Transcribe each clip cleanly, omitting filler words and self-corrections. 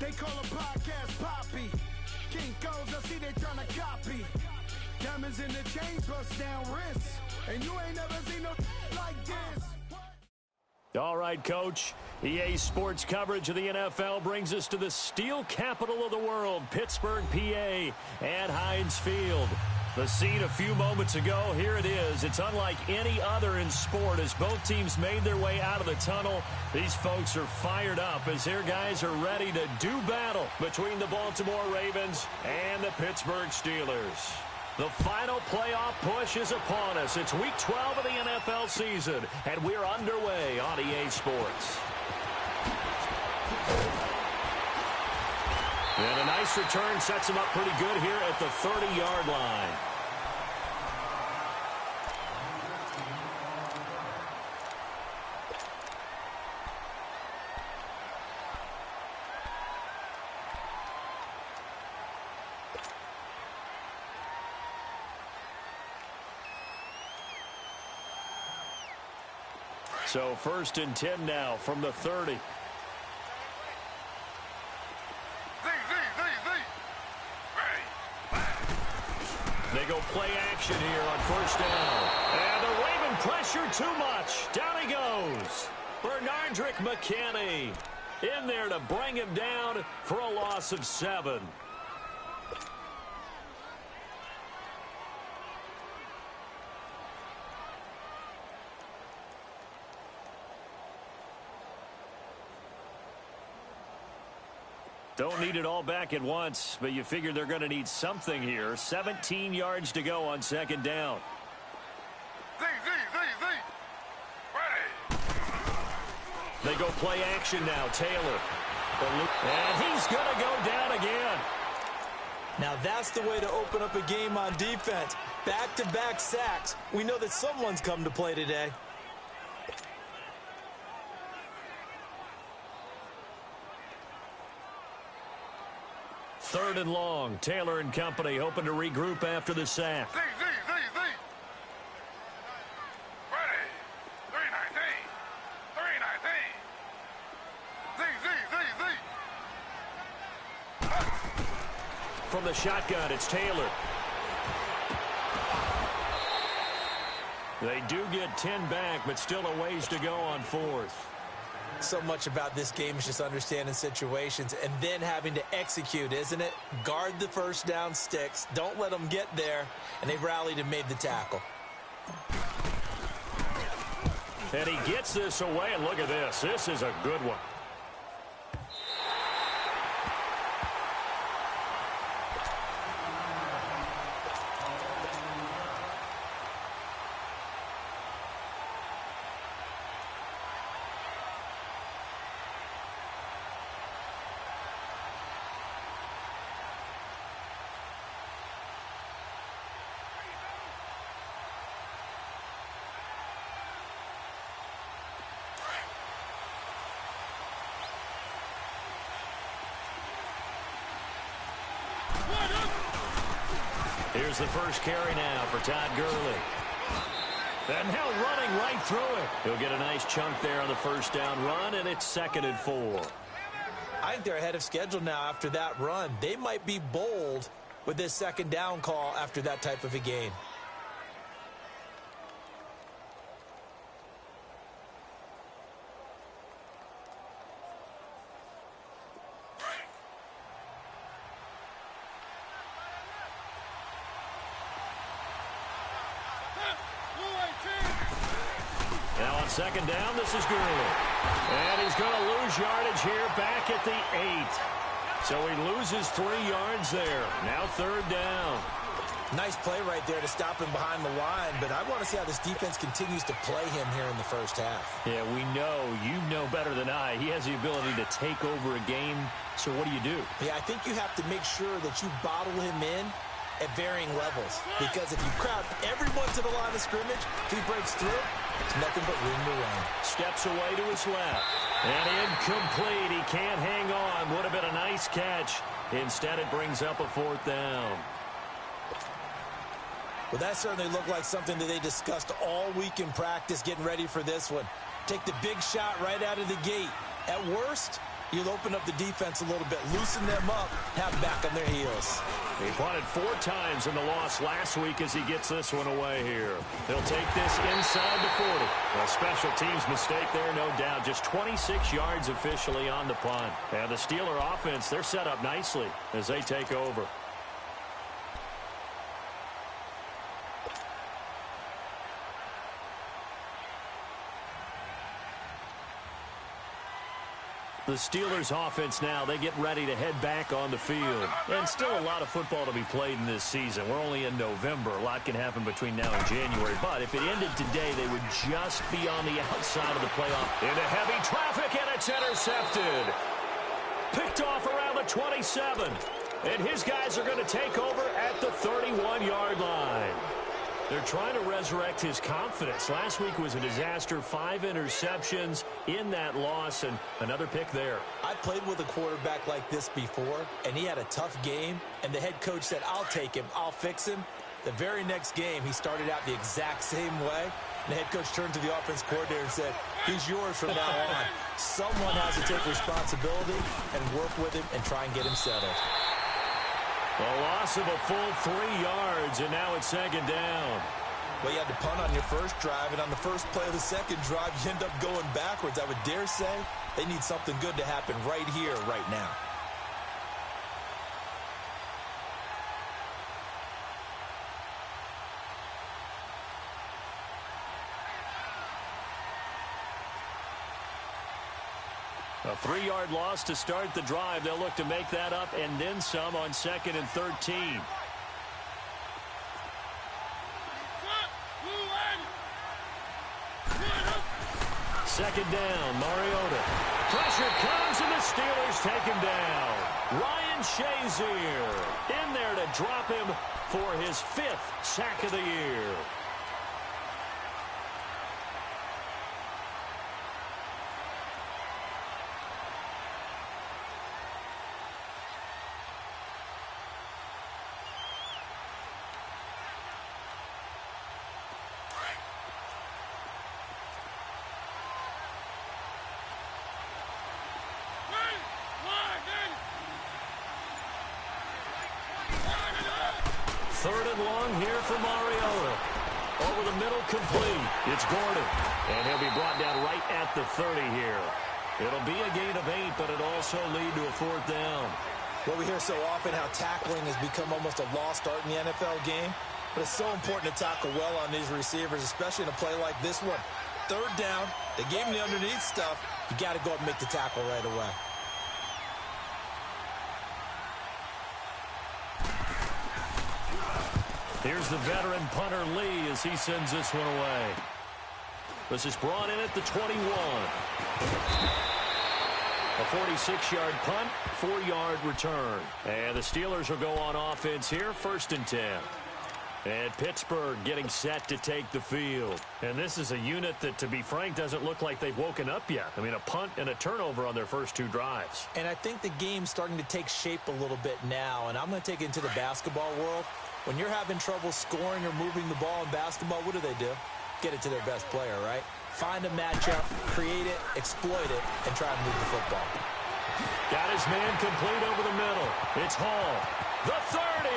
They call a podcast Poppy. Kinkos, I see they tryna copy. Diamonds in the chains, bust down wrists. And you ain't never seen no like this. All right, Coach. EA Sports coverage of the NFL brings us to the steel capital of the world, Pittsburgh, PA, at Heinz Field. The scene a few moments ago, here it is. It's unlike any other in sport as both teams made their way out of the tunnel. These folks are fired up as their guys are ready to do battle between the Baltimore Ravens and the Pittsburgh Steelers. The final playoff push is upon us. It's Week 12 of the NFL season, and we're underway on EA Sports. And a nice return sets him up pretty good here at the 30-yard line. So 1st and 10 now from the 30. They go play action here on 1st down. And the Raven pressure too much. Down he goes. Bernardrick McKinney in there to bring him down for a loss of 7. Don't need it all back at once, but you figure they're going to need something here. 17 yards to go on 2nd down. They go play action now. Taylor. And he's going to go down again. Now that's the way to open up a game on defense. Back-to-back sacks. We know that someone's come to play today. Third and long. Taylor and company hoping to regroup after the sack. From the shotgun, it's Taylor. They do get 10 back, but still a ways to go on 4th. So much about this game is just understanding situations and then having to execute, isn't it? Guard the 1st down sticks. Don't let them get there. And they rallied and made the tackle. And he gets this away, and look at this. This is a good one. Here's the first carry now for Todd Gurley. And now running right through it. He'll get a nice chunk there on the 1st down run, and it's 2nd and 4. I think they're ahead of schedule now after that run. They might be bold with this 2nd down call after that type of a gain. Now on 2nd down, this is Gurley. And he's going to lose yardage here back at the 8. So he loses 3 yards there. Now 3rd down. Nice play right there to stop him behind the line, but I want to see how this defense continues to play him here in the 1st half. Yeah, we know. You know better than I. He has the ability to take over a game. So what do? Yeah, I think you have to make sure that you bottle him in at varying levels. Because if you crowd everyone to the line of scrimmage, if he breaks through, it's nothing but room to run. Steps away to his left. And incomplete. He can't hang on. Would have been a nice catch. Instead, it brings up a 4th down. Well, that certainly looked like something that they discussed all week in practice getting ready for this one. Take the big shot right out of the gate. At worst, You'll open up the defense a little bit, loosen them up, have them back on their heels. He punted 4 times in the loss last week as he gets this one away here. They'll take this inside the 40. A special teams mistake there, no doubt. Just 26 yards officially on the punt. And the Steeler offense, they're set up nicely as they take over. The Steelers offense now, they get ready to head back on the field. And still a lot of football to be played in this season. We're only in November. A lot can happen between now and January. But if it ended today, they would just be on the outside of the playoff. Into heavy traffic, and it's intercepted. Picked off around the 27. And his guys are going to take over at the 31-yard line. They're trying to resurrect his confidence. Last week was a disaster. 5 interceptions in that loss, and another pick there. I played with a quarterback like this before, and he had a tough game, and the head coach said, I'll take him, I'll fix him. The very next game, he started out the exact same way. And the head coach turned to the offense coordinator and said, he's yours from now on. Someone has to take responsibility and work with him and try and get him settled. A loss of a full 3 yards, and now it's second down. Well, you had to punt on your first drive, and on the first play of the second drive, you end up going backwards. I would dare say they need something good to happen right here, right now. A 3-yard loss to start the drive. They'll look to make that up and then some on 2nd and 13. Second down, Mariota. Pressure comes, and the Steelers take him down. Ryan Shazier in there to drop him for his 5th sack of the year. Third and long here for Mariota. Over the middle, complete. It's Gordon. And he'll be brought down right at the 30 here. It'll be a gain of 8, but it'll also lead to a 4th down. Well, we hear so often how tackling has become almost a lost art in the NFL game. But it's so important to tackle well on these receivers, especially in a play like this one. Third down, they gave him the underneath stuff. You got to go up and make the tackle right away. Here's the veteran punter Lee as he sends this one away. This is brought in at the 21. A 46-yard punt, 4-yard return. And the Steelers will go on offense here, 1st and 10. And Pittsburgh getting set to take the field. And this is a unit that, to be frank, doesn't look like they've woken up yet. I mean, a punt and a turnover on their first 2 drives. And I think the game's starting to take shape a little bit now. And I'm going to take it into the basketball world. When you're having trouble scoring or moving the ball in basketball, what do? Get it to their best player, right? Find a matchup, create it, exploit it, and try and move the football. Got his man complete over the middle. It's Hall. The 30.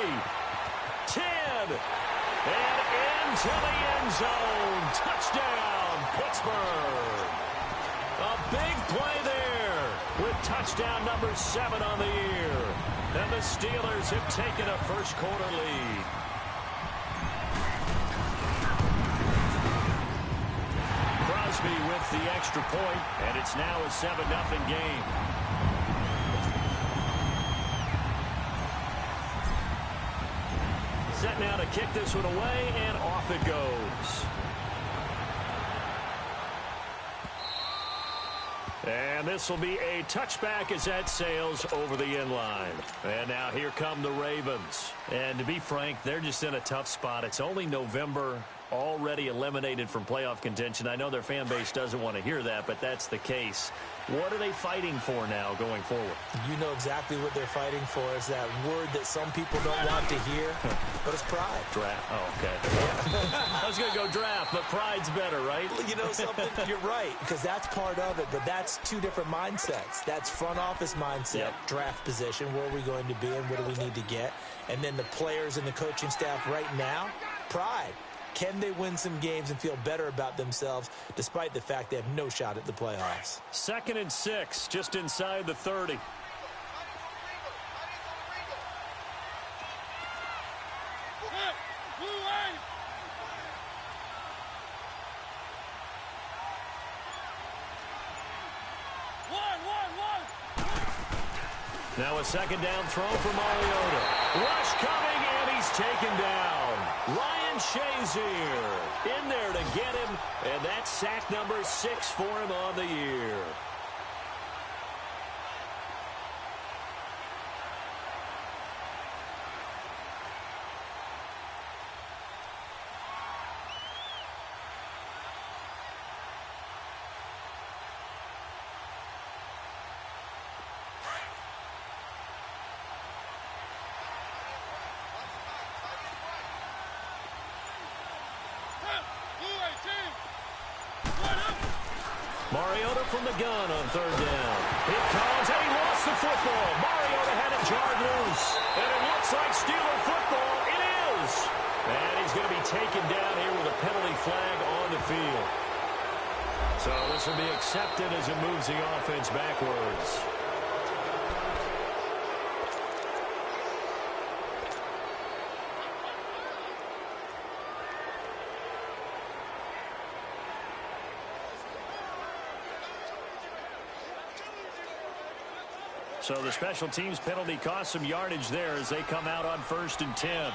10. And into the end zone. Touchdown, Pittsburgh. A big play there with touchdown number 7 on the year. And the Steelers have taken a first-quarter lead. Crosby with the extra point, and it's now a 7-0 game. Set now to kick this one away, and off it goes. And this will be a touchback as that sails over the end line. And now here come the Ravens. And to be frank, they're just in a tough spot. It's only November, already eliminated from playoff contention. I know their fan base doesn't want to hear that, but that's the case. What are they fighting for now going forward? You know exactly what they're fighting for. Is that word that some people don't want to hear, but it's pride. Draft. Oh, okay. Yeah. I was going to go draft, but pride's better, right? Well, you know something? You're right, because that's part of it, but that's two different mindsets. That's front office mindset, draft position, where are we going to be and what do we need to get? And then the players and the coaching staff right now, pride. Can they win some games and feel better about themselves despite the fact they have no shot at the playoffs? 2nd and 6, just inside the 30. Now a 2nd down throw for Mariota. Rush coming, and he's taken down. Ryan Shazier in there to get him, and that's sack number 6 for him on the year. Mariota from the gun on 3rd down. It comes, and he lost the football. Mariota had it jarred loose, and it looks like Steeler football. It is. And he's going to be taken down here with a penalty flag on the field. So this will be accepted as it moves the offense backwards. So the special teams penalty cost some yardage there as they come out on 1st and 10.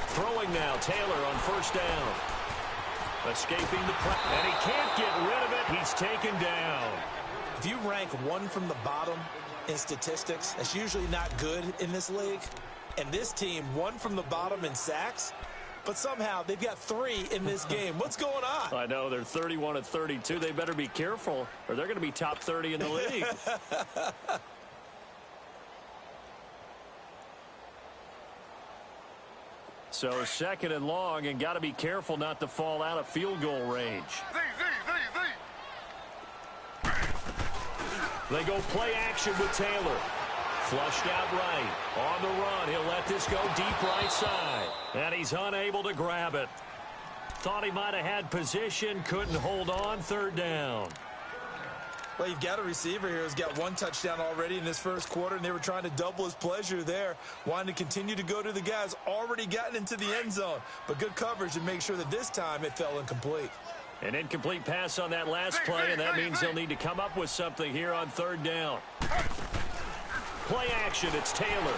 Throwing now, Taylor on 1st down. Escaping the press, and he can't get rid of it. He's taken down. If you rank one from the bottom in statistics, that's usually not good in this league. And this team, one from the bottom in sacks, but somehow they've got 3 in this game. What's going on? I know, they're 31 of 32. They better be careful, or they're going to be top 30 in the league. So 2nd and long, and got to be careful not to fall out of field goal range. They go play action with Taylor. Flushed out right. On the run. He'll let this go deep right side. And he's unable to grab it. Thought he might have had position. Couldn't hold on. 3rd down. Well, you've got a receiver here who's got 1 touchdown already in this 1st quarter, and they were trying to double his pleasure there. Wanting to continue to go to the guys already gotten into the end zone. But good coverage and make sure that this time it fell incomplete. An incomplete pass on that last play, and that means they'll need to come up with something here on 3rd down. Play action, it's Taylor.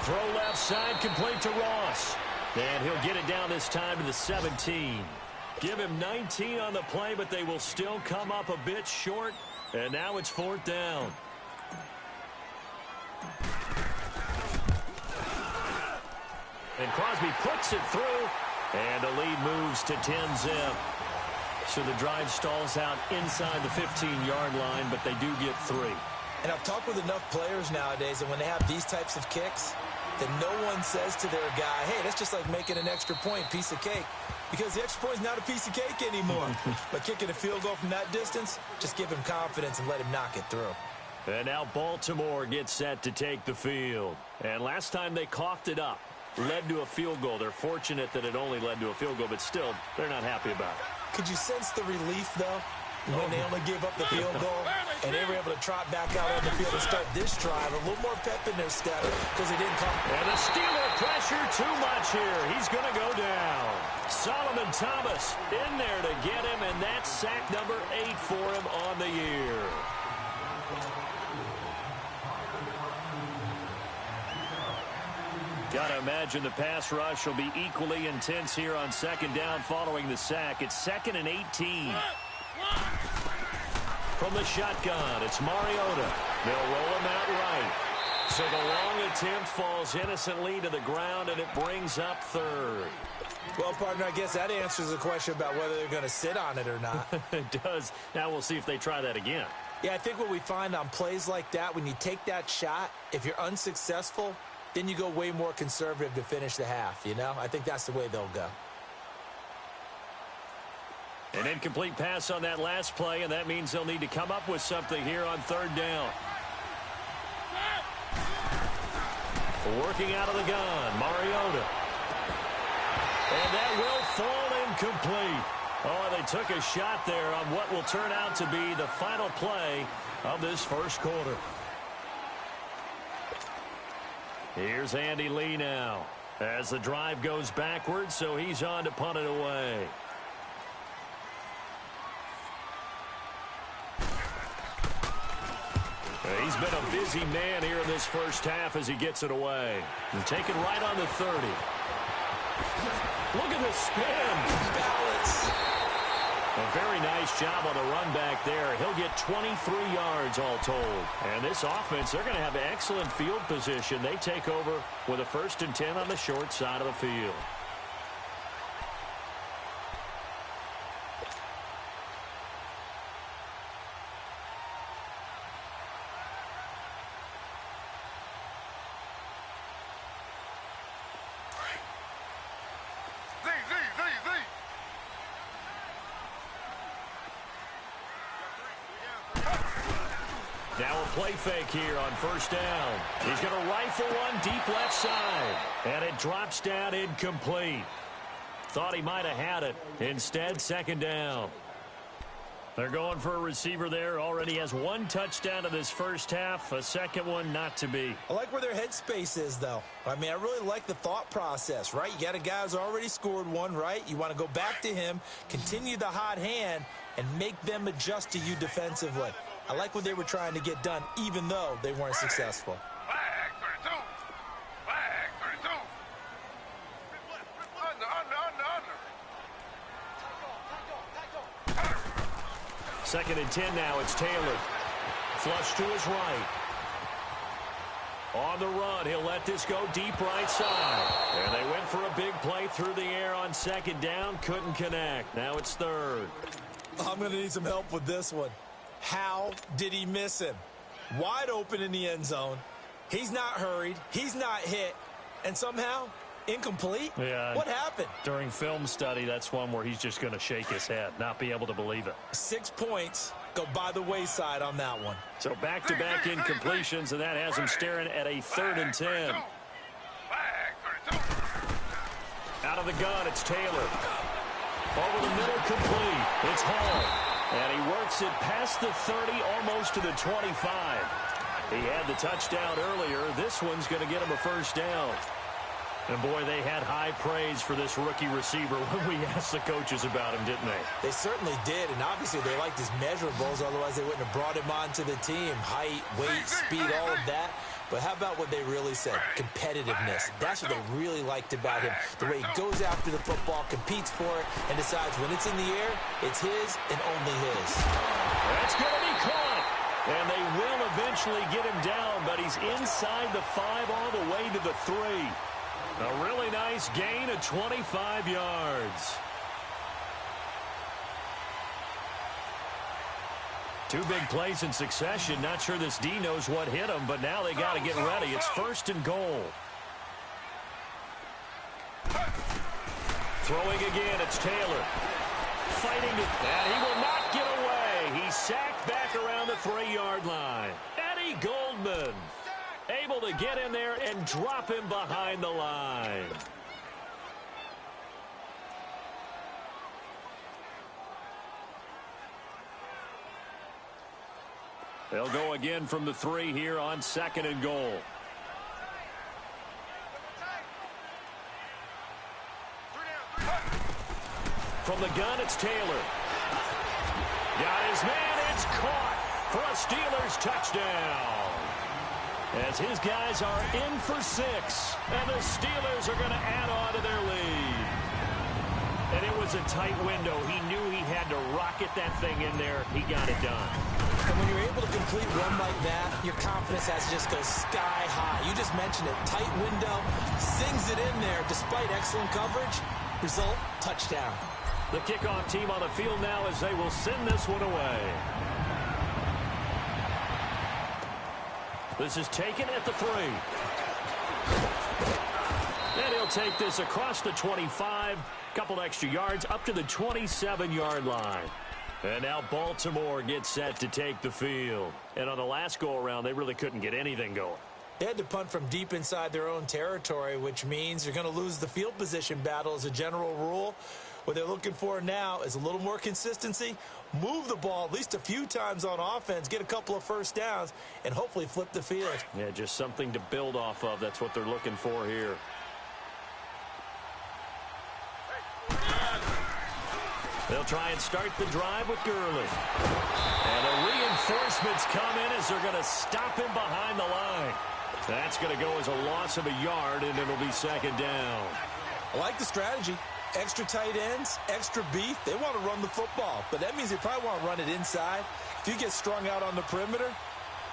Throw left side, complete to Ross. And he'll get it down this time to the 17. Give him 19 on the play, but they will still come up a bit short. And now it's 4th down. And Crosby puts it through. And the lead moves to 10-zip. So the drive stalls out inside the 15-yard line, but they do get 3. And I've talked with enough players nowadays, and when they have these types of kicks, that no one says to their guy, hey, that's just like making an extra point, piece of cake. Because the extra point is not a piece of cake anymore. But kicking a field goal from that distance, just give him confidence and let him knock it through. And now Baltimore gets set to take the field. And last time they coughed it up, led to a field goal. They're fortunate that it only led to a field goal, but still, they're not happy about it. Could you sense the relief, though, when they only gave up the field goal and they were able to trot back out on the field and start this drive? A little more pep in their step because they didn't come. And the Steeler pressure too much here. He's going to go down. Solomon Thomas in there to get him, and that's sack number 8 for him on the year. Got to imagine the pass rush will be equally intense here on 2nd down following the sack. It's 2nd and 18. From the shotgun, it's Mariota. They'll roll him out right. So the long attempt falls innocently to the ground, and it brings up third. Well, partner, I guess that answers the question about whether they're going to sit on it or not. It does. Now we'll see if they try that again. Yeah, I think what we find on plays like that, when you take that shot, if you're unsuccessful, then you go way more conservative to finish the half, you know? I think that's the way they'll go. An incomplete pass on that last play, and that means they'll need to come up with something here on third down. Working out of the gun, Mariota. And that will fall incomplete. Oh, they took a shot there on what will turn out to be the final play of this first quarter. Here's Andy Lee now as the drive goes backwards, so he's on to punt it away. He's been a busy man here in this first half as he gets it away. And take it right on the 30. Look at the spin. Balance. A very nice job on the run back there. He'll get 23 yards all told. And this offense, they're going to have excellent field position. They take over with a 1st and 10 on the short side of the field. Now a play fake here on first down. He's going to rifle one deep left side. And it drops down incomplete. Thought he might have had it. Instead, second down. They're going for a receiver there. Already has 1 touchdown in this first half. A second one not to be. I like where their headspace is, though. I mean, I really like the thought process, right? You got a guy who's already scored one, right? You want to go back to him, continue the hot hand, and make them adjust to you defensively. I like what they were trying to get done, even though they weren't successful. Flag 32. Flag 32. Under. Second and 10 now. It's Taylor. Flush to his right. On the run, he'll let this go deep right side. And they went for a big play through the air on second down. Couldn't connect. Now it's third. I'm going to need some help with this one. How did he miss him? Wide open in the end zone. He's not hurried. He's not hit. And somehow, incomplete? Yeah. What happened? During film study, that's one where he's just going to shake his head, not be able to believe it. 6 points go by the wayside on that one. So back-to-back incompletions, and that has him staring at a 3rd and 10. Flag 32. Out of the gun, it's Taylor. Over the middle, complete. It's Hall. And he works it past the 30, almost to the 25. He had the touchdown earlier. This one's going to get him a first down. And, boy, they had high praise for this rookie receiver when we asked the coaches about him, didn't they? They certainly did, and obviously they liked his measurables. Otherwise, they wouldn't have brought him onto the team. Height, weight, speed, all of that. But how about what they really said? Competitiveness. That's what they really liked about him. The way he goes after the football, competes for it, and decides when it's in the air, it's his and only his. That's going to be caught. And they will eventually get him down, but he's inside the 5 all the way to the 3. A really nice gain of 25 yards. 2 big plays in succession. Not sure this D knows what hit him, but now they got to get ready. It's 1st and goal. Throwing again, it's Taylor. Fighting it, and he will not get away. He's sacked back around the 3-yard line. Eddie Goldman able to get in there and drop him behind the line. They'll go again from the 3 here on 2nd and goal. From the gun, it's Taylor. Got his man, it's caught for a Steelers touchdown. As his guys are in for 6, and the Steelers are going to add on to their lead. And it was a tight window. He knew he had to rocket that thing in there. He got it done. And when you're able to complete one like that, your confidence has to just go sky high. You just mentioned it. Tight window, sings it in there despite excellent coverage. Result, touchdown. The kickoff team on the field now as they will send this one away. This is taken at the 3. And he'll take this across the 25, couple extra yards up to the 27-yard line. And now Baltimore gets set to take the field. And on the last go-around, they really couldn't get anything going. They had to punt from deep inside their own territory, which means you're going to lose the field position battle as a general rule. What they're looking for now is a little more consistency, move the ball at least a few times on offense, get a couple of first downs, and hopefully flip the field. Yeah, just something to build off of. That's what they're looking for here. They'll try and start the drive with Gurley. And the reinforcements come in as they're going to stop him behind the line. That's going to go as a loss of a yard, and it'll be second down. I like the strategy. Extra tight ends, extra beef. They want to run the football, but that means they probably want to run it inside. If you get strung out on the perimeter,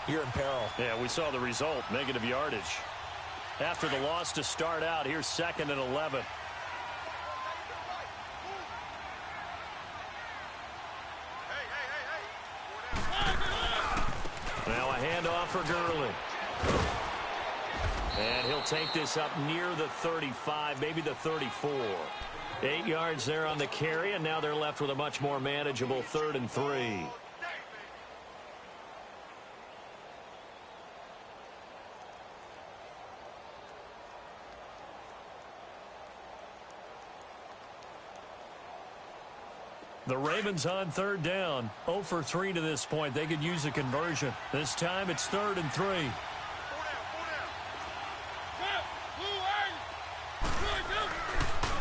you're in peril. Yeah, we saw the result, negative yardage. After the loss to start out, here's 2nd and 11. Now a handoff for Gurley. And he'll take this up near the 35, maybe the 34. 8 yards there on the carry, and now they're left with a much more manageable 3rd and 3. The Ravens on 3rd down. 0 for 3 to this point. They could use a conversion. This time it's 3rd and 3.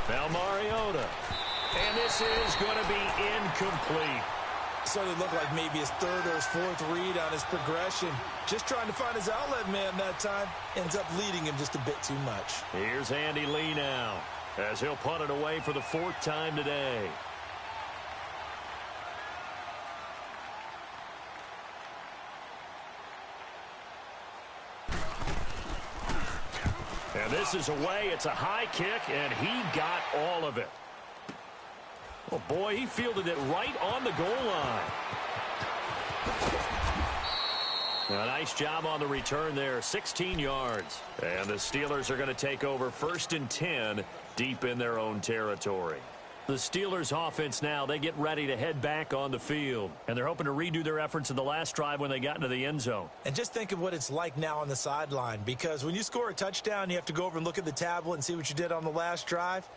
Now Mariota. And this is going to be incomplete. So it looked like maybe his 3rd or his 4th read on his progression. Just trying to find his outlet man that time. Ends up leading him just a bit too much. Here's Andy Lee now as he'll punt it away for the 4th time today. And this is away. It's a high kick, and he got all of it. Oh, boy, he fielded it right on the goal line. A nice job on the return there, 16 yards. And the Steelers are going to take over 1st and 10 deep in their own territory. The Steelers offense now, they get ready to head back on the field. And they're hoping to redo their efforts in the last drive when they got into the end zone. And just think of what it's like now on the sideline. Because when you score a touchdown, you have to go over and look at the tablet and see what you did on the last drive.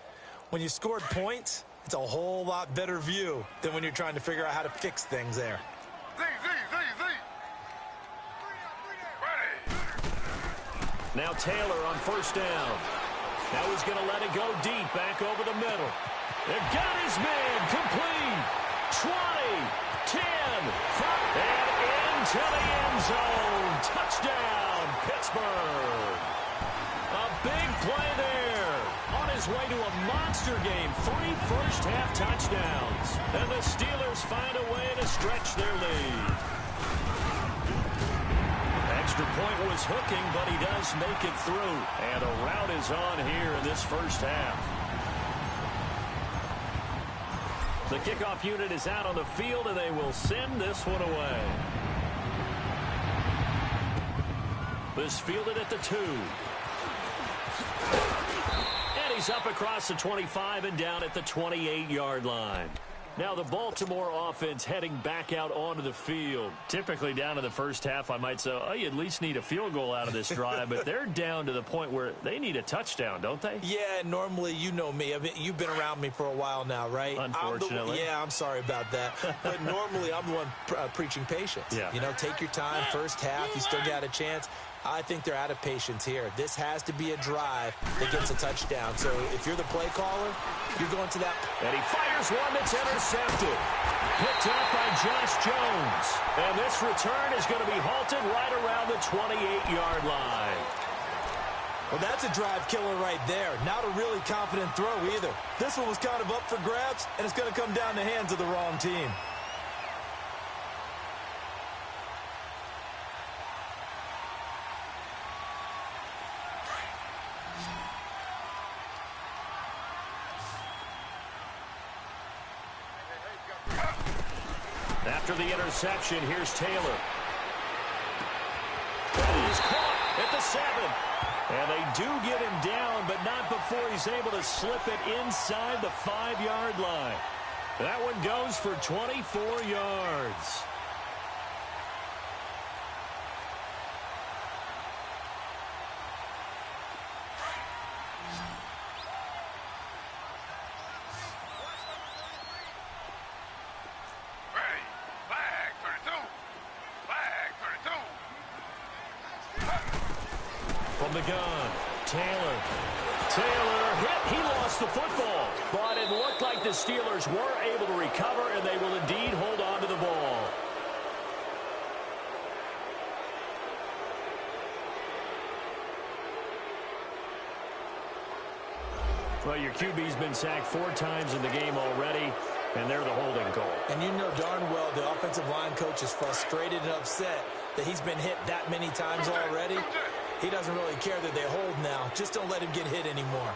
When you scored points, it's a whole lot better view than when you're trying to figure out how to fix things there. Now Taylor on 1st down. Now he's going to let it go deep, back over the middle. They've got his man, complete. 20, 10, 5, and into the end zone. Touchdown, Pittsburgh. A big play there. On his way to a monster game. 3 first-half touchdowns. And the Steelers find a way to stretch their lead. Extra point was hooking, but he does make it through. And a rout is on here in this first half. The kickoff unit is out on the field, and they will send this one away. This fielded at the 2. And he's up across the 25 and down at the 28-yard line. Now the Baltimore offense heading back out onto the field. Typically down in the first half, I might say, oh, you at least need a field goal out of this drive. But they're down to the point where they need a touchdown, don't they? Yeah, normally, you know me. I mean, you've been around me for a while now, right? Unfortunately. I'm sorry about that. But normally, I'm the one preaching patience. Yeah. You know, take your time. First half, you still got a chance. I think they're out of patience here. This has to be a drive that gets a touchdown. So if you're the play caller, you're going to that. And he fires one that's intercepted. Picked up by Josh Jones. And this return is going to be halted right around the 28-yard line. Well, that's a drive killer right there. Not a really confident throw either. This one was kind of up for grabs, and it's going to come down the hands of the wrong team. After the interception, here's Taylor. That is caught at the 7. And they do get him down, but not before he's able to slip it inside the 5-yard line. That one goes for 24 yards. From the gun, Taylor hit. He lost the football. But it looked like the Steelers were able to recover, and they will indeed hold on to the ball. Well, your QB's been sacked 4 times in the game already, and they're the holding call. And you know darn well the offensive line coach is frustrated and upset that he's been hit that many times already. He doesn't really care that they hold now. Just don't let him get hit anymore.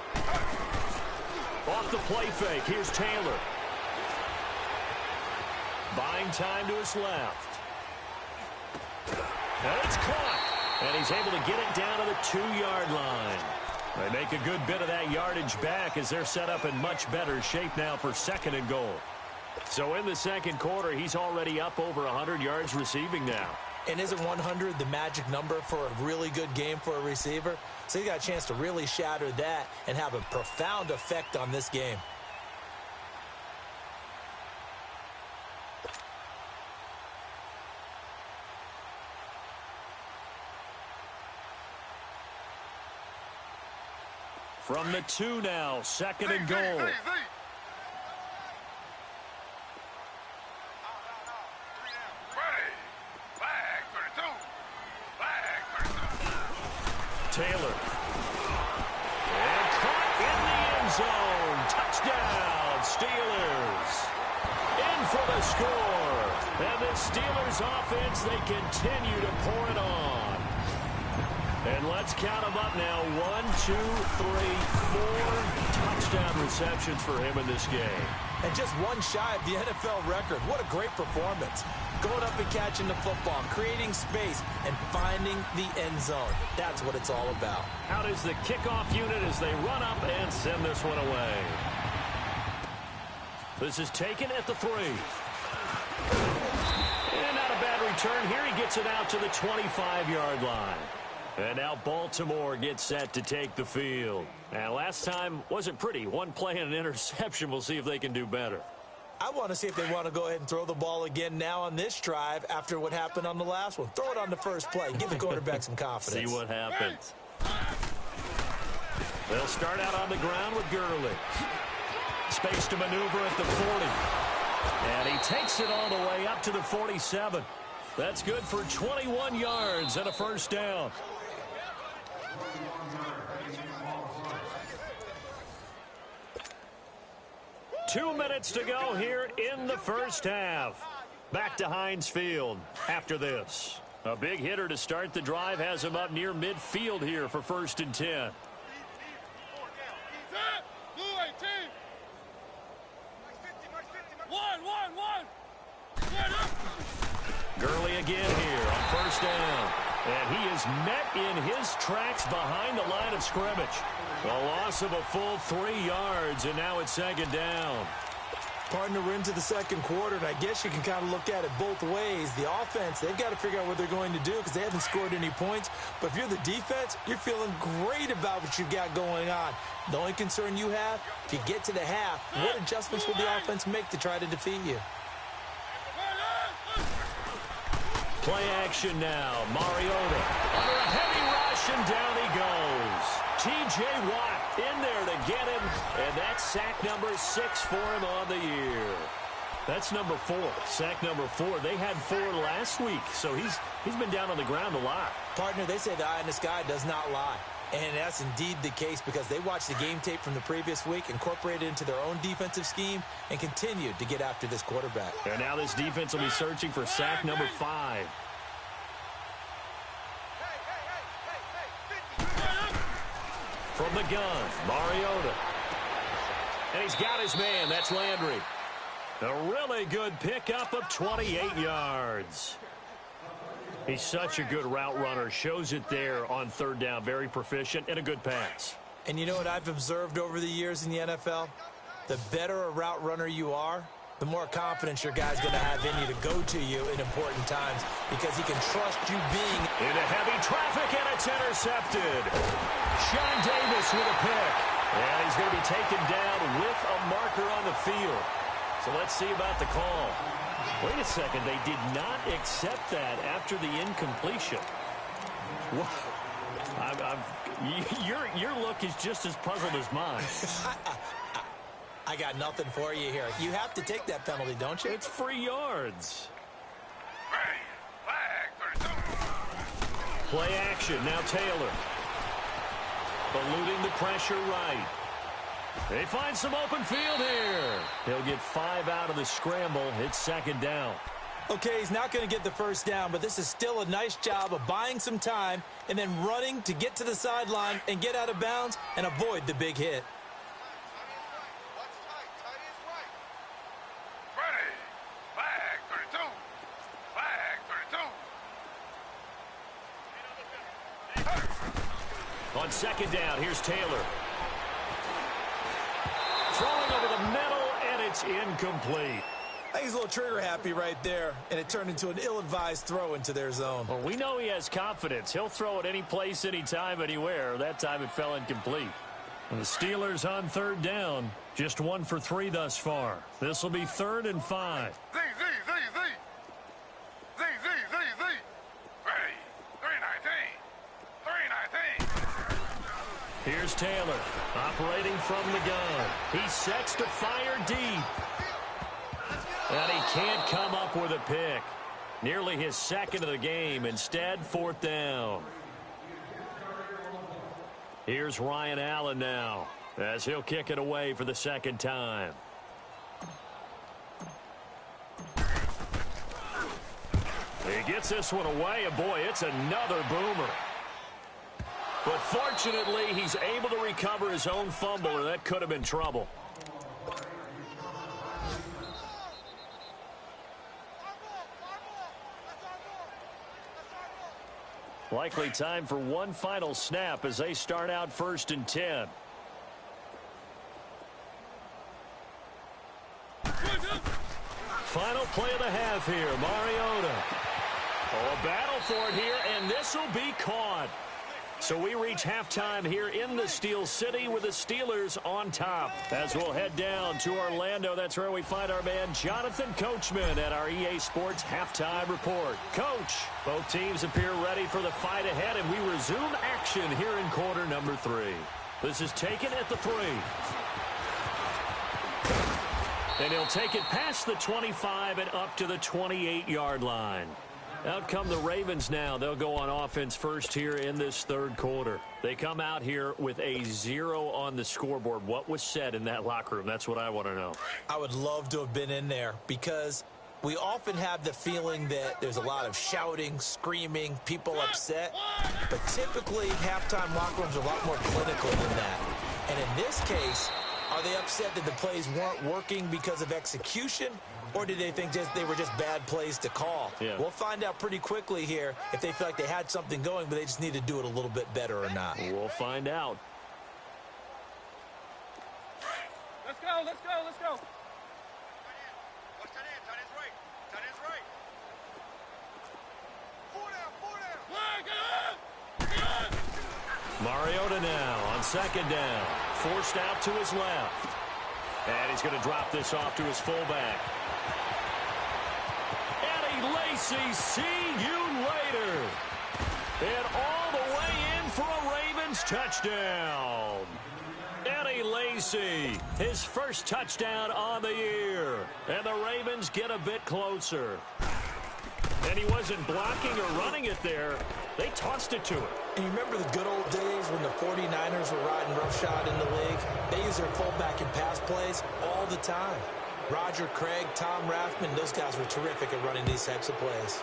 Off the play fake, here's Taylor. Buying time to his left. And it's caught. And he's able to get it down to the 2-yard line. They make a good bit of that yardage back as they're set up in much better shape now for 2nd and goal. So in the second quarter, he's already up over 100 yards receiving now. And isn't 100 the magic number for a really good game for a receiver? So he got a chance to really shatter that and have a profound effect on this game. From the 2 now, 2nd and goal. Taylor. And caught in the end zone. Touchdown, Steelers. In for the score. And the Steelers offense, they continue to pour it on. And let's count them up now. 1, 2, 3, 4 touchdown receptions for him in this game. And just one shy of the NFL record. What a great performance. Going up and catching the football, creating space, and finding the end zone. That's what it's all about. Out is the kickoff unit as they run up and send this one away. This is taken at the 3. And not a bad return here. He gets it out to the 25-yard line. And now Baltimore gets set to take the field. And last time wasn't pretty. One play and an interception. We'll see if they can do better. I want to see if they want to go ahead and throw the ball again now on this drive after what happened on the last one. Throw it on the first play. Give the quarterback some confidence. See what happens. They'll start out on the ground with Gurley. Space to maneuver at the 40. And he takes it all the way up to the 47. That's good for 21 yards and a first down. Two minutes to go here in the first half. Back to Heinz Field after this. A big hitter to start the drive has him up near midfield here for 1st and 10. Gurley again here on 1st down. And he is met in his tracks behind the line of scrimmage. A loss of a full 3 yards, and now it's 2nd down. Partner, we're into the second quarter, and I guess you can kind of look at it both ways. The offense, they've got to figure out what they're going to do because they haven't scored any points. But if you're the defense, you're feeling great about what you've got going on. The only concern you have, if you get to the half, what adjustments will the offense make to try to defeat you? Play action now. Mariota under a heavy rush, and down he goes. T.J. Watt in there to get him, and that's sack number 6 for him on the year. That's number 4. Sack number 4. They had 4 last week, so he's been down on the ground a lot. Partner, they say the eye in the sky does not lie. And that's indeed the case because they watched the game tape from the previous week, incorporated it into their own defensive scheme, and continued to get after this quarterback. And now this defense will be searching for sack number 5. From the gun, Mariota. And he's got his man. That's Landry. A really good pickup of 28 yards. He's such a good route runner. Shows it there on third down. Very proficient and a good pass. And you know what I've observed over the years in the NFL? The better a route runner you are, the more confidence your guy's going to have in you to go to you in important times because he can trust you being into heavy traffic, and it's intercepted. Sean Davis with a pick. And he's going to be taken down with a marker on the field. So let's see about the call. Wait a second, they did not accept that after the incompletion. Your look is just as puzzled as mine. I got nothing for you here. You have to take that penalty, don't you? It's free yards. Flag 32. Play action, now Taylor. Eluding the pressure right. They find some open field here. He'll get 5 out of the scramble. It's second down. Okay, he's not going to get the first down, but this is still a nice job of buying some time and then running to get to the sideline and get out of bounds and avoid the big hit. Ready. Flag 32. Flag 32. On second down, here's Taylor. Throwing over the middle, and it's incomplete. I think he's a little trigger happy right there, and it turned into an ill-advised throw into their zone. Well, we know he has confidence. He'll throw it any place, anytime, anywhere. That time it fell incomplete. And the Steelers on third down, just 1 for 3 thus far. This will be 3rd and 5. Z. Ready. 319. Here's Taylor, operating from the gun. He sets to fire deep. And he can't come up with a pick. Nearly his second of the game. Instead, 4th down. Here's Ryan Allen now, as he'll kick it away for the second time. He gets this one away, and boy, it's another boomer. But fortunately, he's able to recover his own fumble, or that could have been trouble. Likely time for one final snap as they start out 1st and 10. Final play of the half here, Mariota. Oh, a battle for it here, and this will be caught. So we reach halftime here in the Steel City with the Steelers on top. As we'll head down to Orlando, that's where we find our man Jonathan Coachman at our EA Sports Halftime Report. Coach, both teams appear ready for the fight ahead, and we resume action here in quarter number 3. This is taken at the 3. And he'll take it past the 25 and up to the 28-yard line. Out come the Ravens now. They'll go on offense first here in this 3rd quarter. They come out here with a 0 on the scoreboard. What was said in that locker room? That's what I want to know. I would love to have been in there because we often have the feeling that there's a lot of shouting, screaming, people upset. But typically, halftime locker rooms are a lot more clinical than that. And in this case, are they upset that the plays weren't working because of execution? Or did they think they were just bad plays to call? Yeah. We'll find out pretty quickly here if they feel like they had something going, but they just need to do it a little bit better or not. We'll find out. Let's go. Watch that in. Tight end's right. Tight end's right. 4 down. Mariota now on second down. Forced out to his left. And he's going to drop this off to his fullback. Eddie Lacy, see you later. And all the way in for a Ravens touchdown. Eddie Lacy, his first touchdown on the year. And the Ravens get a bit closer. And he wasn't blocking or running it there. They tossed it to him. And you remember the good old days when the 49ers were riding roughshod in the league? They use their fullback in pass plays all the time. Roger Craig, Tom Rathman, those guys were terrific at running these types of plays.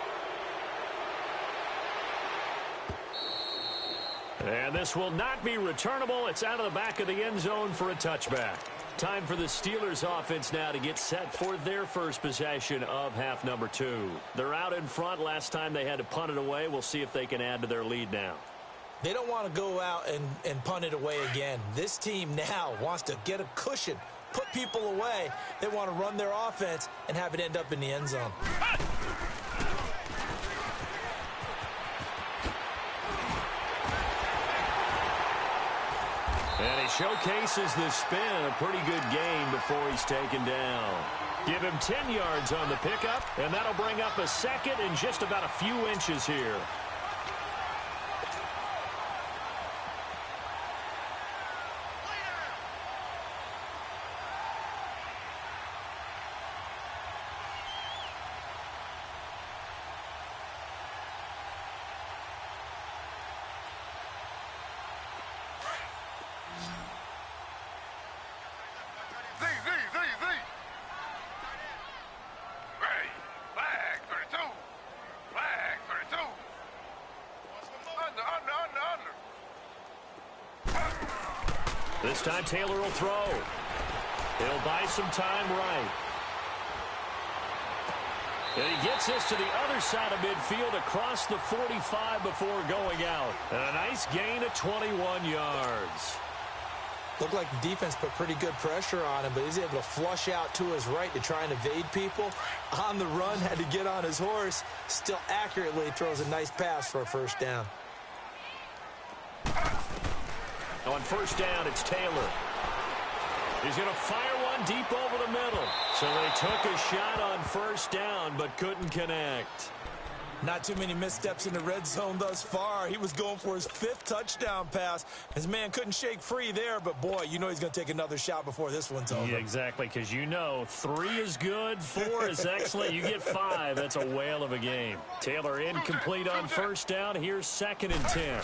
And this will not be returnable. It's out of the back of the end zone for a touchback. Time for the Steelers offense now to get set for their first possession of half number 2. They're out in front. Last time they had to punt it away. We'll see if they can add to their lead now. They don't want to go out and punt it away again. This team now wants to get a cushion, put people away. They want to run their offense and have it end up in the end zone. And he showcases the spin. A pretty good gain before he's taken down. Give him 10 yards on the pickup, and that'll bring up a second in just about a few inches here. This time Taylor will throw. He'll buy some time right. And he gets this to the other side of midfield across the 45 before going out. And a nice gain of 21 yards. Looked like the defense put pretty good pressure on him, but he's able to flush out to his right to try and evade people. On the run, had to get on his horse. Still accurately throws a nice pass for a first down. On first down, it's Taylor. He's going to fire one deep over the middle. So they took a shot on first down, but couldn't connect. Not too many missteps in the red zone thus far. He was going for his 5th touchdown pass. His man couldn't shake free there, but boy, you know he's going to take another shot before this one's over. Yeah, exactly, because you know 3 is good, 4 is excellent. You get 5, that's a whale of a game. Taylor incomplete on first down. Here's 2nd and 10.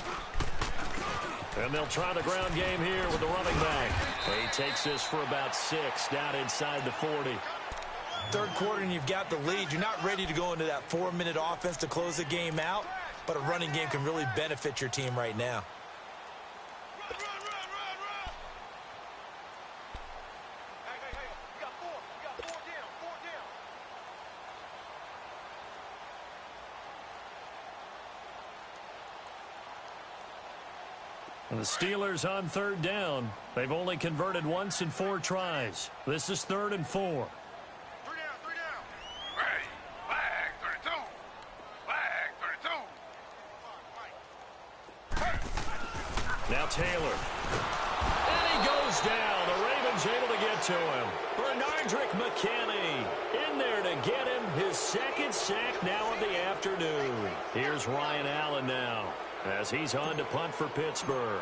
And they'll try the ground game here with the running back. He takes this for about 6 down inside the 40. Third quarter and you've got the lead. You're not ready to go into that 4-minute offense to close the game out, but a running game can really benefit your team right now. And the Steelers on third down. They've only converted once in 4 tries. This is 3rd and 4. 3 down. Hey, flag 32. Flag 32. Now Taylor. And he goes down. The Ravens able to get to him. Bernardrick McKinney in there to get him his 2nd sack now of the afternoon. Here's Ryan Allen now, as he's on to punt for Pittsburgh.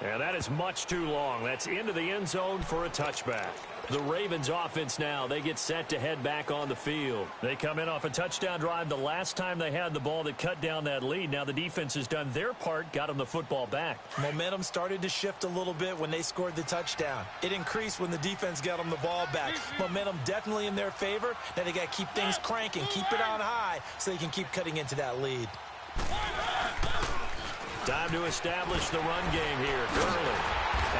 And that is much too long. That's into the end zone for a touchback. The Ravens offense now, they get set to head back on the field. They come in off a touchdown drive the last time they had the ball that cut down that lead. Now the defense has done their part, got them the football back. Momentum started to shift a little bit when they scored the touchdown. It increased when the defense got them the ball back. Momentum definitely in their favor. Now they got to keep things cranking, keep it on high so they can keep cutting into that lead. Time to establish the run game here. Gurley.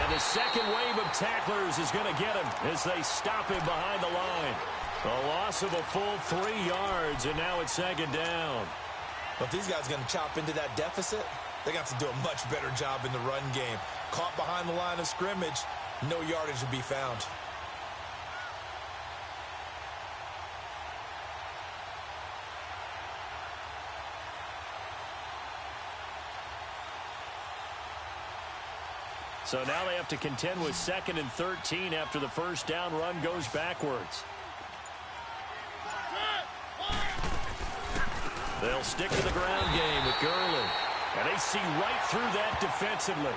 And the second wave of tacklers is going to get him as they stop him behind the line. A loss of a full 3 yards, and now it's 2nd down. But if these guys are going to chop into that deficit, they're going to have to do a much better job in the run game. Caught behind the line of scrimmage, no yardage to be found. So now they have to contend with 2nd and 13 after the first down run goes backwards. They'll stick to the ground game with Gurley. And they see right through that defensively.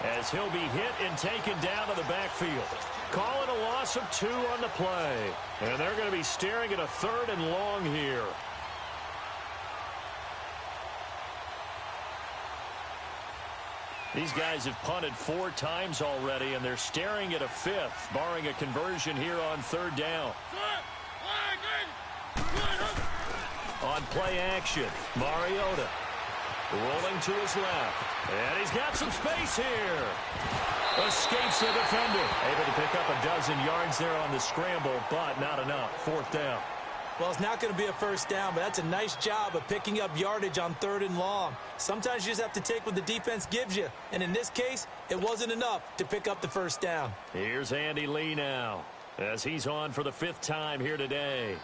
as he'll be hit and taken down to the backfield. Call it a loss of 2 on the play. And they're going to be staring at a 3rd and long here. These guys have punted 4 times already, and they're staring at a 5th, barring a conversion here on 3rd down. On play action, Mariota rolling to his left. And he's got some space here. Escapes the defender. Able to pick up a dozen yards there on the scramble, but not enough. 4th down. Well, it's not going to be a first down, but that's a nice job of picking up yardage on 3rd and long. Sometimes you just have to take what the defense gives you. And in this case, it wasn't enough to pick up the first down. Here's Andy Lee now, as he's on for the 5th time here today.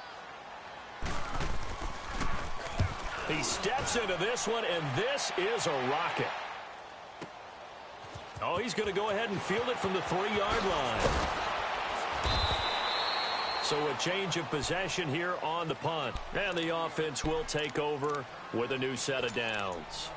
He steps into this one, and this is a rocket. Oh, he's going to go ahead and field it from the 3-yard line. So a change of possession here on the punt. And the offense will take over with a new set of downs.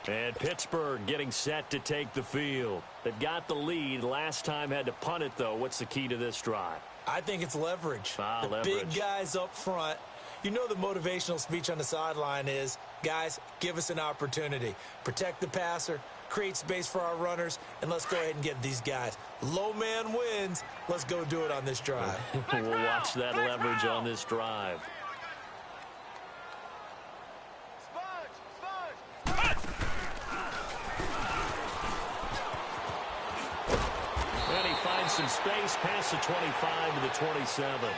And Pittsburgh getting set to take the field. They've got the lead. Last time had to punt it, though. What's the key to this drive? I think it's leverage. Leverage. Big guys up front. You know the motivational speech on the sideline is, guys, give us an opportunity. Protect the passer, create space for our runners, and let's go ahead and get these guys. Low man wins. Let's go do it on this drive. We'll watch that leverage on this drive. And he finds some space past the 25 to the 27.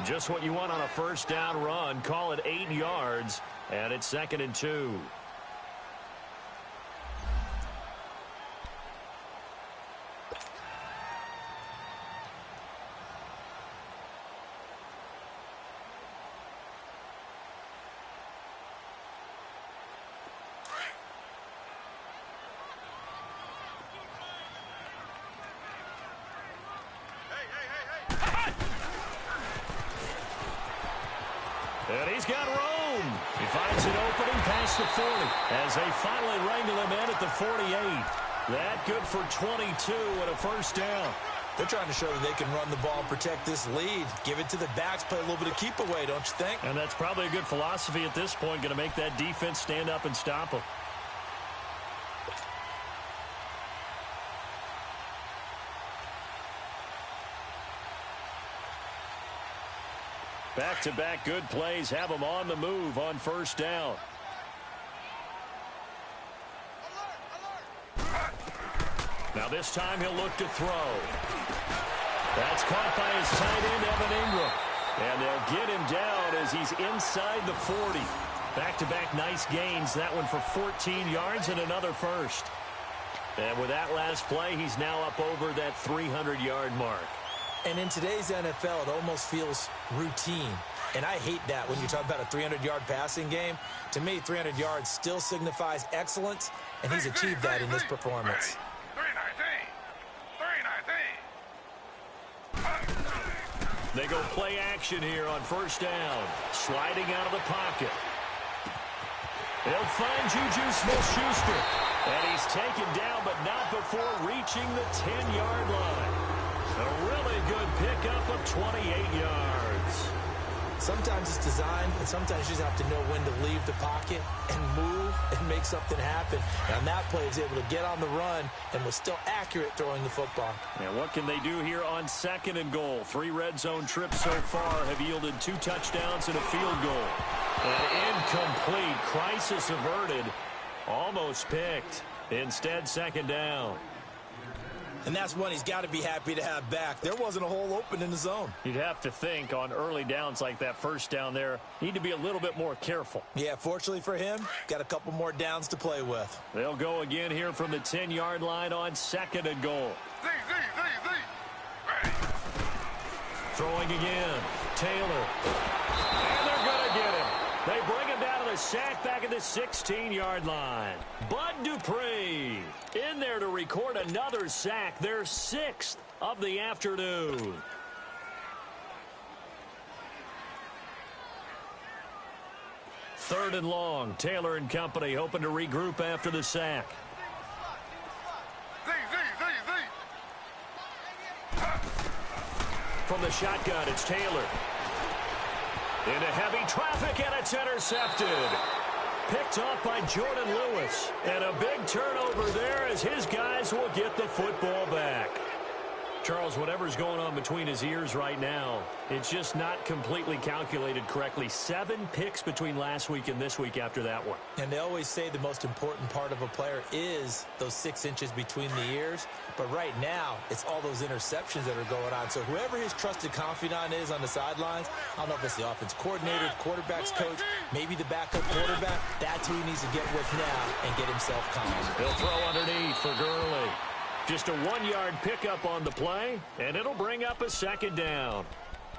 Just what you want on a first down run. Call it 8 yards, and it's 2nd and 2. And he's got room. He finds an opening past the 40 as they finally wrangle him in at the 48. That good for 22 and a first down. They're trying to show that they can run the ball and protect this lead. Give it to the backs, play a little bit of keep away, don't you think? And that's probably a good philosophy at this point, going to make that defense stand up and stop them. Back-to-back good plays have them on the move on first down. Now this time he'll look to throw. That's caught by his tight end, Evan Ingram. And they'll get him down as he's inside the 40. Back-to-back nice gains. That one for 14 yards and another first. And with that last play, he's now up over that 300-yard mark. And in today's NFL, it almost feels routine. And I hate that when you talk about a 300-yard passing game. To me, 300 yards still signifies excellence, and he's achieved that in this performance. 319. They go play action here on first down. Sliding out of the pocket. They'll find Juju Smith-Schuster. And he's taken down, but not before reaching the 10-yard line. A really good pickup of 28 yards. Sometimes it's designed, and sometimes you just have to know when to leave the pocket and move and make something happen. And on that play, he was able to get on the run and was still accurate throwing the football. And what can they do here on 2nd and goal? 3 red zone trips so far have yielded 2 touchdowns and a field goal. An incomplete, crisis averted, almost picked. Instead, 2nd down. And that's one he's got to be happy to have back. There wasn't a hole open in the zone. You'd have to think on early downs like that first down there, need to be a little bit more careful. Yeah, fortunately for him, got a couple more downs to play with. They'll go again here from the 10-yard line on 2nd and goal. Z. Ready. Throwing again. Taylor. And they're going to get him. They bring him down to the sack back at the 16-yard line. Bud Dupree in there to record another sack, their 6th of the afternoon. Third and long. Taylor and company hoping to regroup after the sack. from the shotgun. It's Taylor. Into heavy traffic, and it's intercepted. Picked off by Jordan Lewis. And a big turnover there as his guys will get the football back. Charles, whatever's going on between his ears right now, it's just not completely calculated correctly. 7 picks between last week and this week after that one. And they always say the most important part of a player is those 6 inches between the ears. But right now, it's all those interceptions that are going on. So whoever his trusted confidant is on the sidelines, I don't know if it's the offense coordinator, the quarterback's coach, maybe the backup quarterback, that's who he needs to get with now and get himself calm. He'll throw underneath for Gurley. Just a 1-yard pickup on the play, and it'll bring up a 2nd down.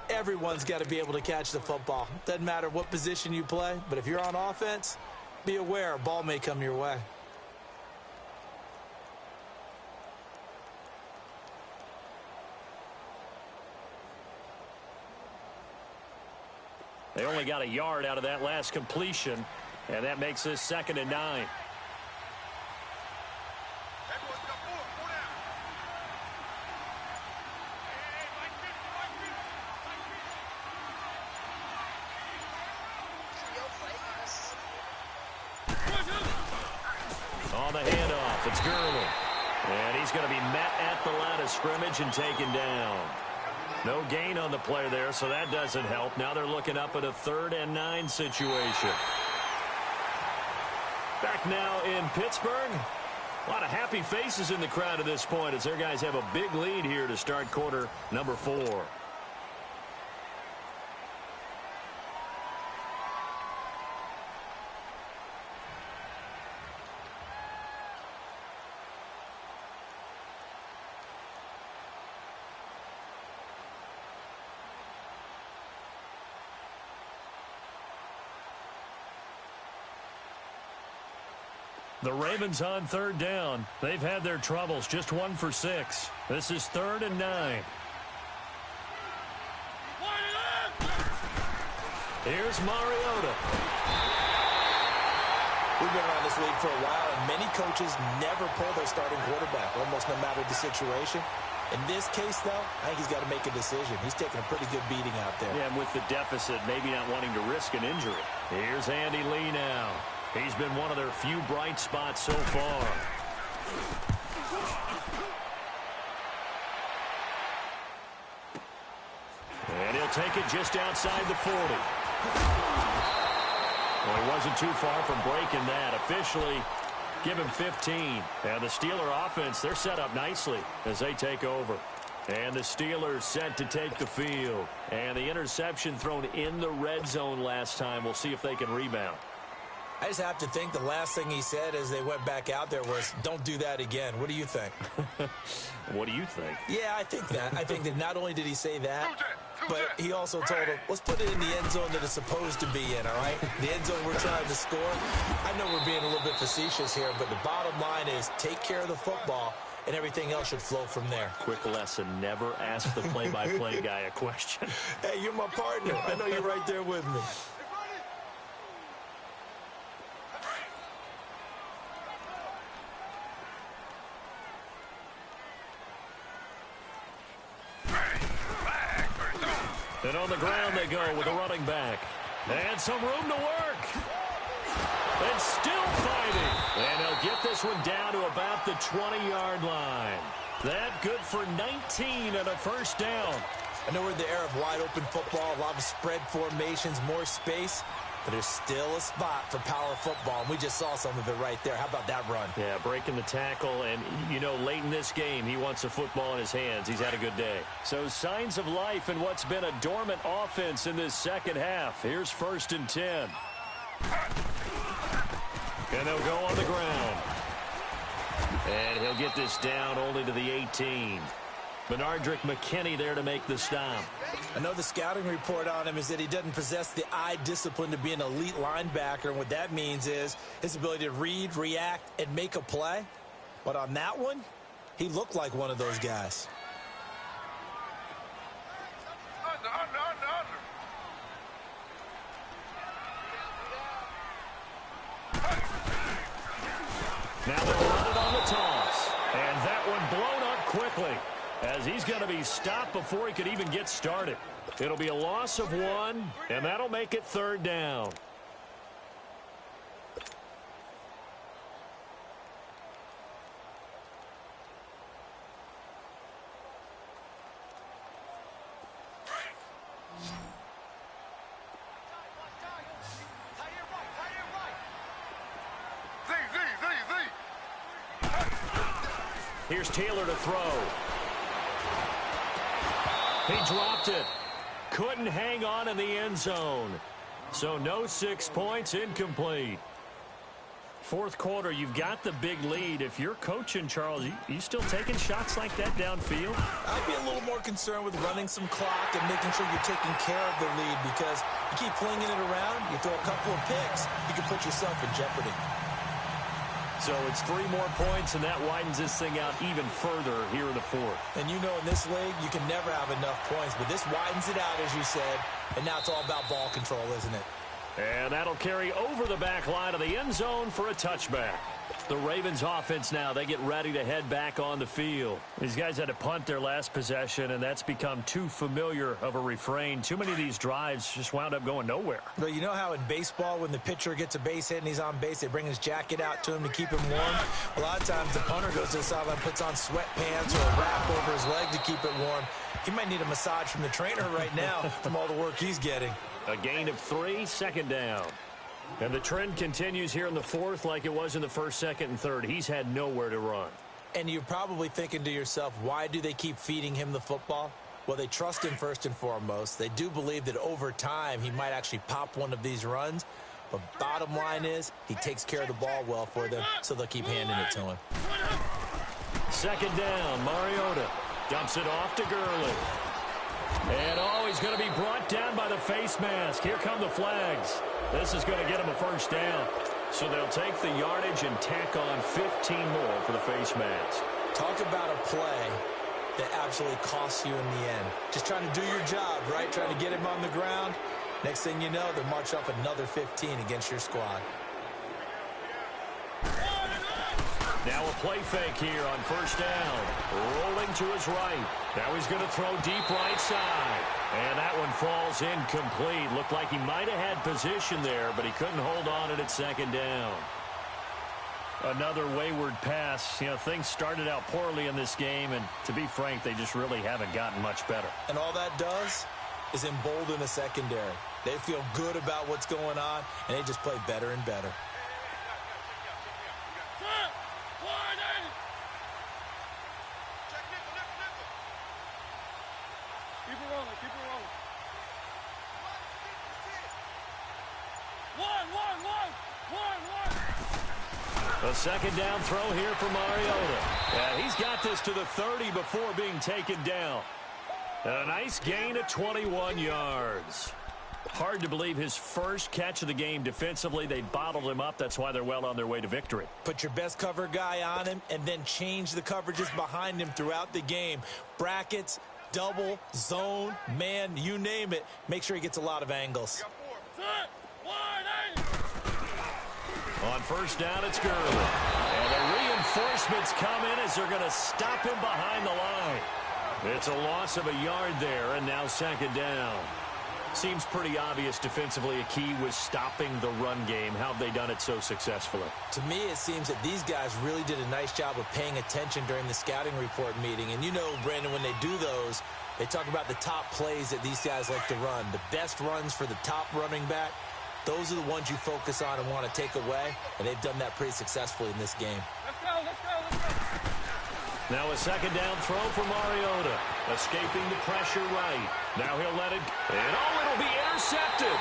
Everyone's got to be able to catch the football. Doesn't matter what position you play, but if you're on offense, be aware a ball may come your way. They only got a yard out of that last completion, and that makes this 2nd and 9. On the handoff, it's Gurley. And he's going to be met at the line of scrimmage and taken down. No gain on the play there, so that doesn't help. Now they're looking up at a 3rd and 9 situation. Back now in Pittsburgh. A lot of happy faces in the crowd at this point as their guys have a big lead here to start quarter number 4. The Ravens on 3rd down. They've had their troubles. Just 1 for 6. This is 3rd and 9. Here's Mariota. We've been around this league for a while, and many coaches never pull their starting quarterback, almost no matter the situation. In this case, though, I think he's got to make a decision. He's taking a pretty good beating out there. Yeah, and with the deficit, maybe not wanting to risk an injury. Here's Andy Lee now. He's been one of their few bright spots so far. And he'll take it just outside the 40. Well, he wasn't too far from breaking that. Officially, give him 15. And the Steeler offense, they're set up nicely as they take over. And the Steelers set to take the field. And the interception thrown in the red zone last time. We'll see if they can rebound. I just have to think the last thing he said as they went back out there was, don't do that again. What do you think? What do you think? Yeah, I think that. I think that not only did he say that, but he also told him, let's put it in the end zone that it's supposed to be in, all right? The end zone we're trying to score. I know we're being a little bit facetious here, but the bottom line is take care of the football, and everything else should flow from there. Quick lesson, never ask the play-by-play guy a question. Hey, you're my partner. I know you're right there with me. And on the ground they go with a running back. And some room to work. And still fighting. And they'll get this one down to about the 20-yard line. That good for 19 and a 1st down. I know we're in the era of wide-open football, a lot of spread formations, more space. But there's still a spot for power football, and we just saw some of it right there. How about that run? Yeah, breaking the tackle, and, you know, late in this game, he wants the football in his hands. He's had a good day. So signs of life in what's been a dormant offense in this 2nd half. Here's 1st and 10. And they'll go on the ground. And he'll get this down only to the 18. Benardrick McKinney there to make the stop. I know the scouting report on him is that he doesn't possess the eye discipline to be an elite linebacker. And what that means is his ability to read, react, and make a play. But on that one, he looked like one of those guys. Under. Now they'll run it on the toss. And that one blown up quickly as he's going to be stopped before he could even get started. It'll be a loss of 1, and that'll make it 3rd down. Here's Taylor to throw. He dropped it. Couldn't hang on in the end zone. So no 6 points, incomplete. 4th quarter, you've got the big lead. If you're coaching, Charles, you still taking shots like that downfield? I'd be a little more concerned with running some clock and making sure you're taking care of the lead, because you keep flinging it around, you throw a couple of picks, you can put yourself in jeopardy. So it's 3 more points, and that widens this thing out even further here in the 4th. And you know in this league, you can never have enough points, but this widens it out, as you said, and now it's all about ball control, isn't it? And that'll carry over the back line of the end zone for a touchback. The Ravens offense now, they get ready to head back on the field. These guys had to punt their last possession, and that's become too familiar of a refrain. Too many of these drives just wound up going nowhere. But you know how in baseball, when the pitcher gets a base hit and he's on base, they bring his jacket out to him to keep him warm? A lot of times the punter goes to the sideline, puts on sweatpants or a wrap over his leg to keep it warm. He might need a massage from the trainer right now from all the work he's getting. A gain of 3, 2nd down. And the trend continues here in the 4th like it was in the 1st, 2nd, and 3rd. He's had nowhere to run. And you're probably thinking to yourself, why do they keep feeding him the football? Well, they trust him first and foremost. They do believe that over time he might actually pop one of these runs. But bottom line is, he takes care of the ball well for them, so they'll keep handing it to him. 2nd down, Mariota dumps it off to Gurley. And, he's going to be brought down by the face mask. Here come the flags. This is going to get him a 1st down. So they'll take the yardage and tack on 15 more for the face mask. Talk about a play that absolutely costs you in the end. Just trying to do your job, right? Trying to get him on the ground. Next thing you know, they'll march off another 15 against your squad. Now a play fake here on 1st down. Rolling to his right. Now he's going to throw deep right side. And that one falls incomplete. Looked like he might have had position there, but he couldn't hold on it at 2nd down. Another wayward pass. You know, things started out poorly in this game, and to be frank, they just really haven't gotten much better. And all that does is embolden a secondary. They feel good about what's going on, and they just play better and better. A 2nd down throw here for Mariota. And he's got this to the 30 before being taken down. A nice gain of 21 yards. Hard to believe his first catch of the game defensively. They bottled him up. That's why they're well on their way to victory. Put your best cover guy on him and then change the coverages behind him throughout the game. Brackets, double, zone, man, you name it. Make sure he gets a lot of angles. On 1st down, it's Gurley. And the reinforcements come in as they're going to stop him behind the line. It's a loss of a yard there, and now 2nd down. Seems pretty obvious defensively a key was stopping the run game. How have they done it so successfully? To me, it seems that these guys really did a nice job of paying attention during the scouting report meeting. And you know, Brandon, when they do those, they talk about the top plays that these guys like to run. The best runs for the top running back. Those are the ones you focus on and want to take away, and they've done that pretty successfully in this game. Let's go, let's go, let's go. Now a 2nd down throw for Mariota. Escaping the pressure right. Now he'll let it. And it'll be intercepted.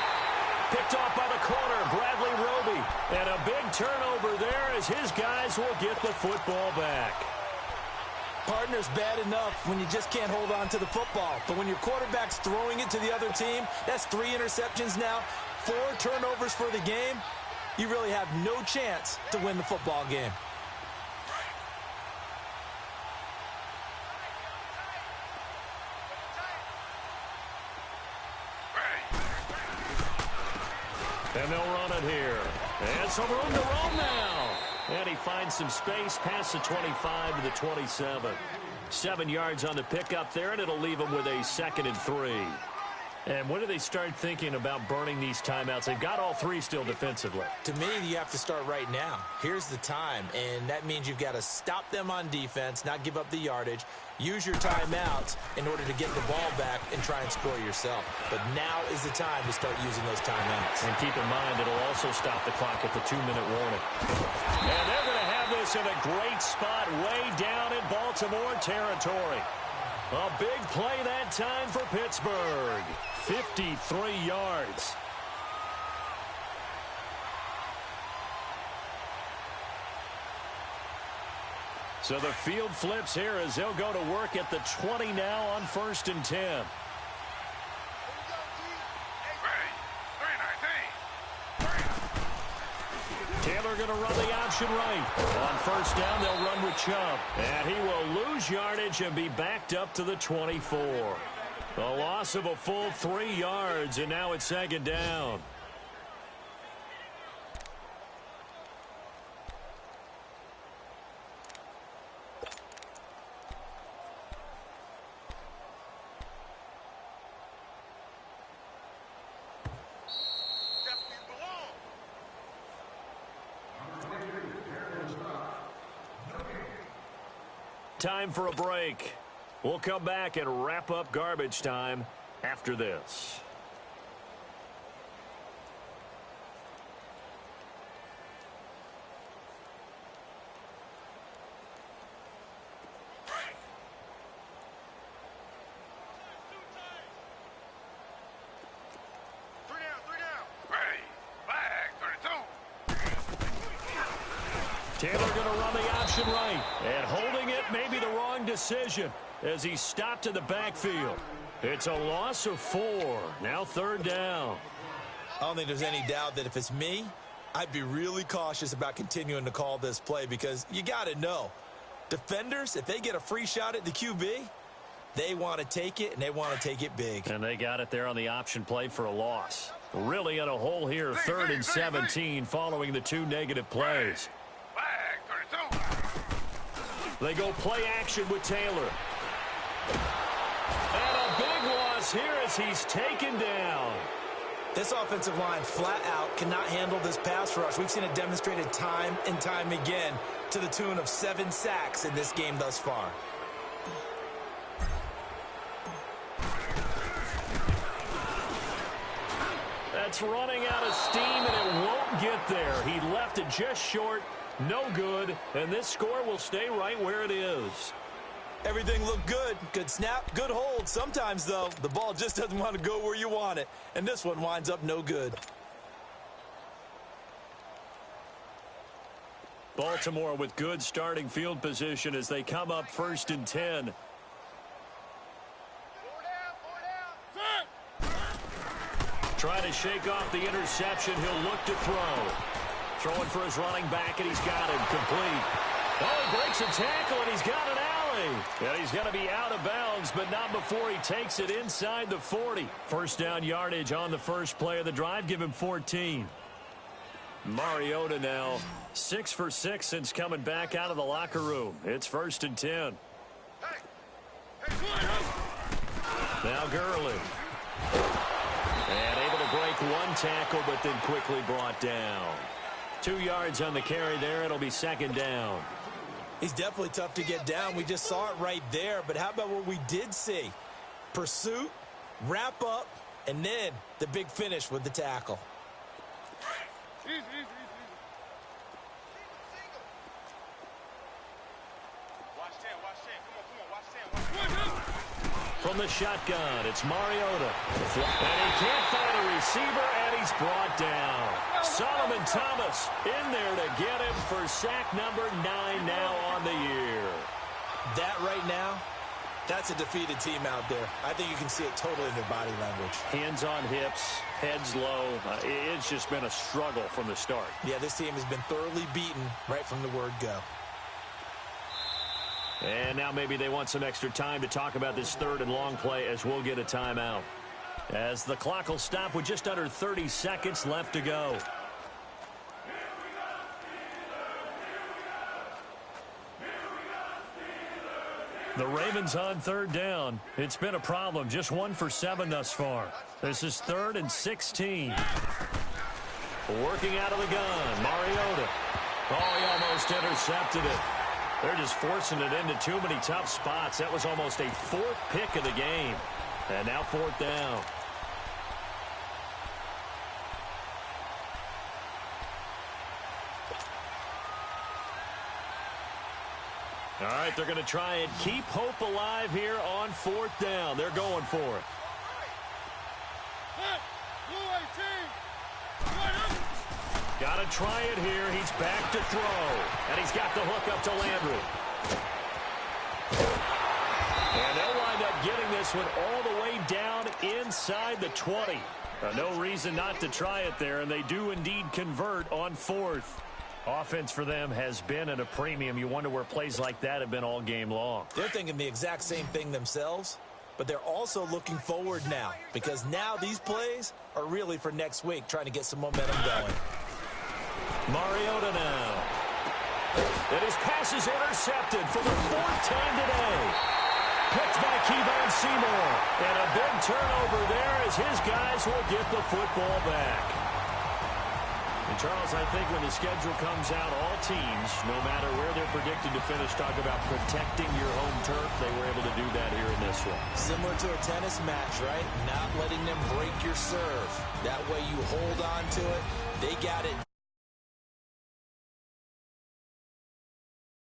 Picked off by the corner, Bradley Roby. And a big turnover there as his guys will get the football back. Partner's bad enough when you just can't hold on to the football. But when your quarterback's throwing it to the other team, that's 3 interceptions now. 4 turnovers for the game, you really have no chance to win the football game. And they'll run it here. And some room to roam now. And he finds some space past the 25 to the 27. 7 yards on the pickup there, and it'll leave them with a 2nd and 3. And when do they start thinking about burning these timeouts? They've got all 3 still defensively. To me, you have to start right now. Here's the time, and that means you've got to stop them on defense, not give up the yardage, use your timeouts in order to get the ball back and try and score yourself. But now is the time to start using those timeouts. And keep in mind, it'll also stop the clock at the 2-minute warning. And they're going to have this in a great spot way down in Baltimore territory. A big play that time for Pittsburgh. 53 yards. So the field flips here as they'll go to work at the 20 now on 1st and 10. Ready. 319. Taylor going to run the option right. On 1st down, they'll run with Chubb. And he will lose yardage and be backed up to the 24. A loss of a full 3 yards, and now it's 2nd down. Time for a break. We'll come back and wrap up garbage time after this. Taylor going to run the option right. And holding it may be the wrong decision as he stopped in the backfield. It's a loss of 4. Now 3rd down. I don't think there's any doubt that if it's me, I'd be really cautious about continuing to call this play because you got to know, defenders, if they get a free shot at the QB, they want to take it, and they want to take it big. And they got it there on the option play for a loss. Really in a hole here, 3rd and 17 following the 2 negative plays. They go play action with Taylor. And a big loss here as he's taken down. This offensive line flat out cannot handle this pass rush. We've seen it demonstrated time and time again to the tune of 7 sacks in this game thus far. That's running out of steam, and it won't get there. He left it just short. No good, and this score will stay right where it is. Everything looked good. Good snap, good hold. Sometimes, though, the ball just doesn't want to go where you want it, and this one winds up no good. Baltimore with good starting field position as they come up 1st and 10. Trying to shake off the interception. He'll look to throw. Throwing for his running back, and he's got him complete. Oh, he breaks a tackle, and he's got an alley. And he's going to be out of bounds, but not before he takes it inside the 40. 1st down yardage on the first play of the drive. Give him 14. Mariota now 6 for 6 since coming back out of the locker room. It's 1st and 10. Now Gurley. And able to break 1 tackle, but then quickly brought down. 2 yards on the carry there. It'll be 2nd down. He's definitely tough to get down. We just saw it right there. But how about what we did see? Pursuit, wrap up, and then the big finish with the tackle. From the shotgun, it's Mariota. And he can't find a receiver, and he's brought down. Solomon Thomas in there to get him for sack number 9 now on the year. That right now, that's a defeated team out there. I think you can see it totally in their body language. Hands on hips, heads low. It's just been a struggle from the start. Yeah, this team has been thoroughly beaten right from the word go. And now maybe they want some extra time to talk about this 3rd and long play as we'll get a timeout. As the clock will stop with just under 30 seconds left to go. The Ravens on third down. It's been a problem. Just 1 for 7 thus far. This is 3rd and 16. Working out of the gun, Mariota. Oh, he almost intercepted it. They're just forcing it into too many tough spots. That was almost a 4th pick of the game. And now 4th down. All right, they're going to try and keep hope alive here on 4th down. They're going for it. Got to try it here. He's back to throw. And he's got the hook up to Landry. And they'll wind up getting this one all the way down inside the 20. No reason not to try it there, and they do indeed convert on 4th. Offense for them has been at a premium. You wonder where plays like that have been all game long. They're thinking the exact same thing themselves, but they're also looking forward now because now these plays are really for next week, trying to get some momentum going. Mariota now. And his pass is intercepted for the 4th time today. Picked by Kevon Seymour. And a big turnover there as his guys will get the football back. And Charles, I think when the schedule comes out, all teams, no matter where they're predicted to finish, talk about protecting your home turf. They were able to do that here in this one. Similar to a tennis match, right? Not letting them break your serve. That way you hold on to it. They got it